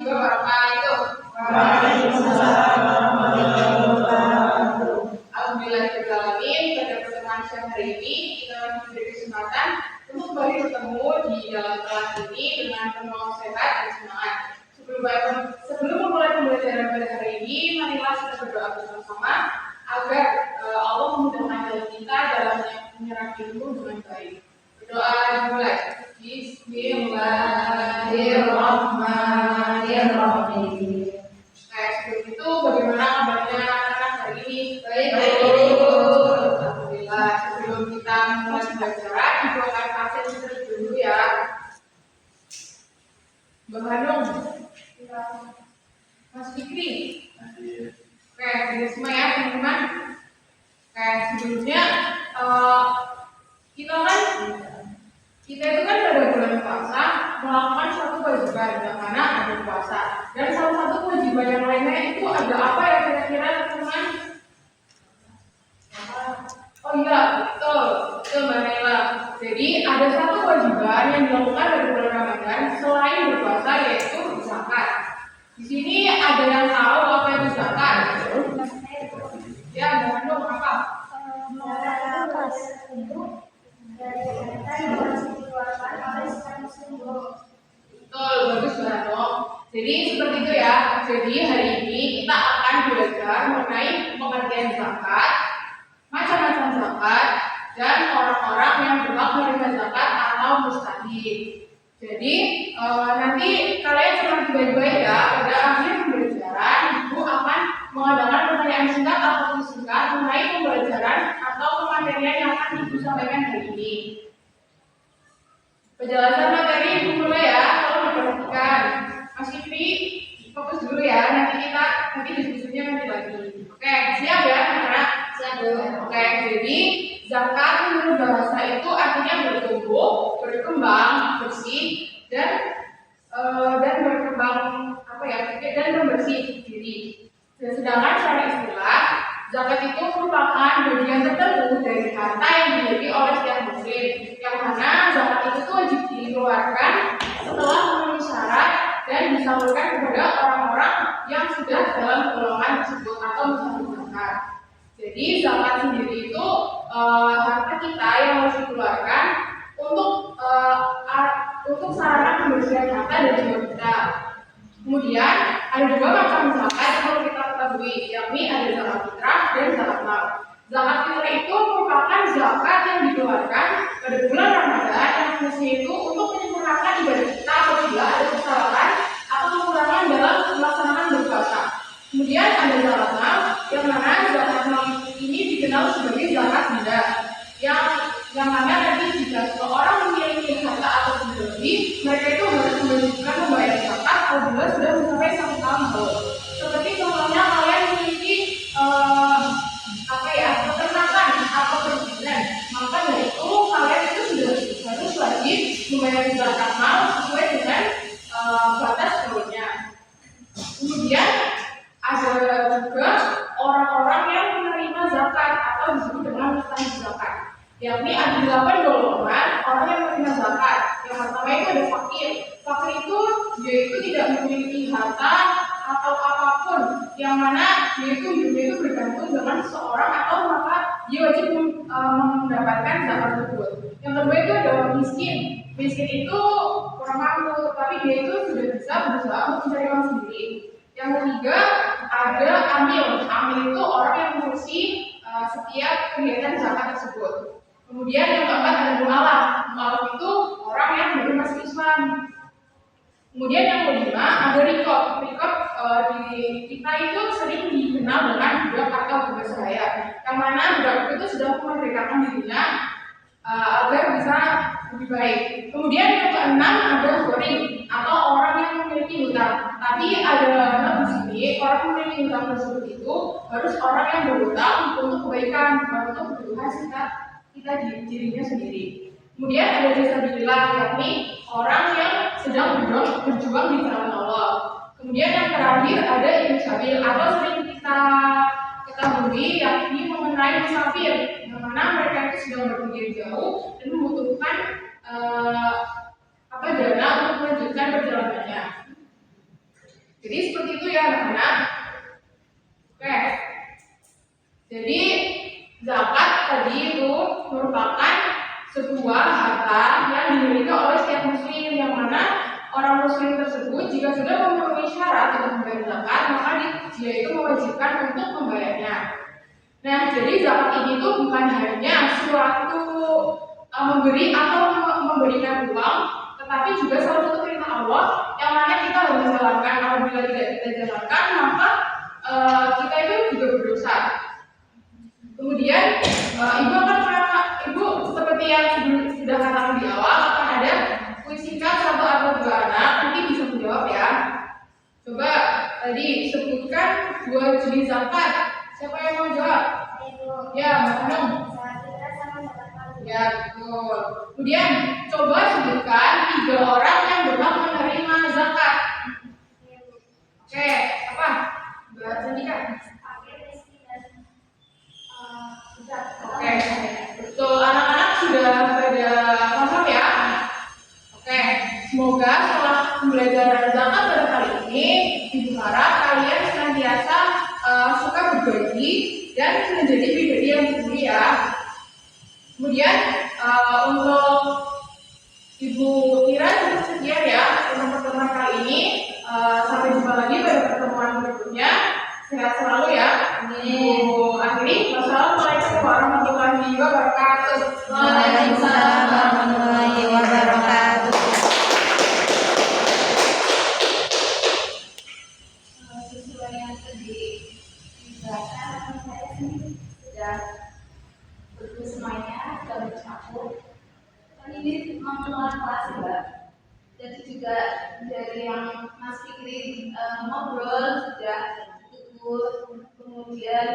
wabarakatuh. Waalaikumsalam warahmatullahi wabarakatuh. Alhamdulillahirrahmanirrahim. Pada pertemuan siang hari ini kita akan diberi kesempatan untuk kembali bertemu di dalam kelas ini dengan penuh sehat dan semangat. Sebelum memulai pembelajaran pada hari ini, marilah kita berdoa bersama-sama agar Allah memudahkan jalan kita dalam menyerap ilmu dengan baik. Berdoa dimulai. Bismillahirrahmanirrahim. Sebelum itu bagaimana kabarnya anak-anak hari ini? Baik. Alhamdulillah. Sebelum kita mulai pembelajaran, ibu akan kasih instruksi dulu ya. Mbak Hanung, Mas Fikri. Oke, jadi semua ya teman-teman. Oke, sebelumnya kita itu kan pada bulan puasa melakukan suatu kewajiban yang mana ada puasa. Dan salah satu kewajiban yang lainnya itu ada apa ya kira-kira teman-teman? Oh iya, betul Mbak Nela. Jadi ada satu kewajiban yang dilakukan pada bulan Ramadan selain berpuasa yaitu zakat. Di sini ada yang tahu apa itu zakat? Ya, Mbak Hanung apa? Betul, bagus banget dong. Jadi seperti itu ya. Jadi hari ini kita akan belajar mengenai pengertian zakat, macam-macam zakat, dan orang-orang yang berhak menerima zakat atau mustahik. Jadi nanti kalian cermati baik-baik ya. Pada akhir pembelajaran, ibu akan mengadakan pertanyaan singkat atau singkat mengenai pembelajaran atau pematerian yang akan ibu sampaikan hari ini. Penjelasan materi ibu mulai ya, tolong diperhatikan. Mas Fikri, fokus dulu ya. Nanti diskusinya nanti lagi. Oke, siap ya anak-anak? Siap dulu. Oke, jadi zakat menurut bahasa itu artinya bertumbuh, berkembang, bersih, dan berkembang dan membersih diri. Dan sedangkan secara istilah, zakat itu merupakan bagian tertentu dari harta yang dimiliki oleh setiap muslim, yang mana zakat itu wajib dikeluarkan setelah memenuhi syarat dan disalurkan kepada orang-orang yang sudah dalam golongan tersebut atau mustahik zakat. Jadi zakat sendiri itu harta kita yang harus dikeluarkan untuk sarana pembersihan harta dan jiwa kita. Kemudian ada dua macam zakat yang perlu kita ketahui, yakni ada zakat fitrah dan zakat mal. Zakat fitrah itu merupakan zakat yang dikeluarkan pada bulan Ramadan yang fungsinya itu untuk menyempurnakan ibadah kita apabila ada kesalahan atau kekurangan dalam melaksanakan berpuasa. Kemudian ada zakat mal, yang mana zakat mal ini dikenal sebagai zakat benda, yang mana nanti jika seseorang memiliki harta atau lebih, mereka itu harus mewajibkan membayar zakat apabila sudah mencapai 1 tahun baru. Seperti contohnya kalian memiliki peternakan atau perkebunan, maka dari itu kalian itu sudah harus wajib membayar zakat mal sesuai dengan batas tahunnya. Kemudian ada juga orang-orang yang menerima zakat atau disebut dengan mustahik zakat, yakni ada 8 golongan orang yang menerima zakat. Yang pertama itu ada fakir. Fakir itu dia itu tidak memiliki harta atau apapun, yang mana dia itu hidupnya itu bergantung dengan seseorang atau maka dia wajib mendapatkan zakat tersebut. Yang kedua itu ada orang miskin. Miskin itu kurang mampu, tapi dia itu sudah bisa berusaha untuk mencari uang sendiri. Yang ketiga ada amil. Amil itu orang yang mengurusi setiap kegiatan zakat tersebut. Kemudian yang keempat ada mu'alaf. Mu'alaf itu orang yang baru masuk Islam. Kemudian yang kelima ada rikob. Rikob di kita itu sering dikenal dengan budak atau bebas sahaya, yang mana budak itu sudah memerdekakan dirinya agar bisa lebih baik. Kemudian yang keenam ada goring atau orang yang memiliki hutang. Tapi ada di sini orang yang memiliki hutang tersebut itu harus orang yang berhutang untuk kebaikan, bukan untuk kebutuhan kita dirinya sendiri. Kemudian ada fisabilillah, yakni orang yang sedang berjuang di jalan Allah. Kemudian yang terakhir ada insabil atau sering kita ketahui yakni mengenai musafir, yang mana mereka itu sedang berpergian jauh dan membutuhkan dana untuk melanjutkan perjalanannya. Jadi seperti itu ya anak-anak. Oke. Jadi zakat tadi itu merupakan sebuah harta yang dimiliki oleh setiap muslim, yang mana orang muslim tersebut jika sudah memenuhi syarat untuk membayar zakat, maka dia itu mewajibkan untuk membayarnya. Nah, jadi zakat ini tuh bukan hanya suatu memberi atau memberikan uang, tetapi juga salah satu perintah Allah yang mana kita harus menjalankan. Apabila tidak kita jalankan, maka kita itu juga berdosa. Kemudian ibu seperti yang sudah katakan di awal, akan ada kuis singkat 1 atau 2 anak, nanti bisa menjawab ya. Coba tadi sebutkan 2 jenis zakat. Siapa yang mau jawab? Ya, Mbak Hanum. Ya, betul. Kemudian coba sebutkan 3 orang yang berhak menerima zakat. Oke, apa? Mbak Sandika. Oke, betul. Anak-anak sudah pada paham ya? Oke, semoga setelah pembelajaran zakat pada kali ini, Ibu harap kalian senantiasa suka berbagi dan menjadi pribadi yang mulia ya. Kemudian untuk Ibu Ira cukup sekian ya untuk pertemuan kali ini. Sampai jumpa lagi pada pertemuan berikutnya. Sehat selalu ya. Ibu akhiri. Wassalamualaikum warahmatullahi wabarakatuh. Waalaikumsalam warahmatullahi wabarakatuh. Sesuai yang tadi dijelaskan, saya sendiri sudah betul semuanya, sudah bercampur. Dan ini mengelola kelas juga. Jadi juga dari yang Mas Fikri ngobrol sudah ikut, kemudian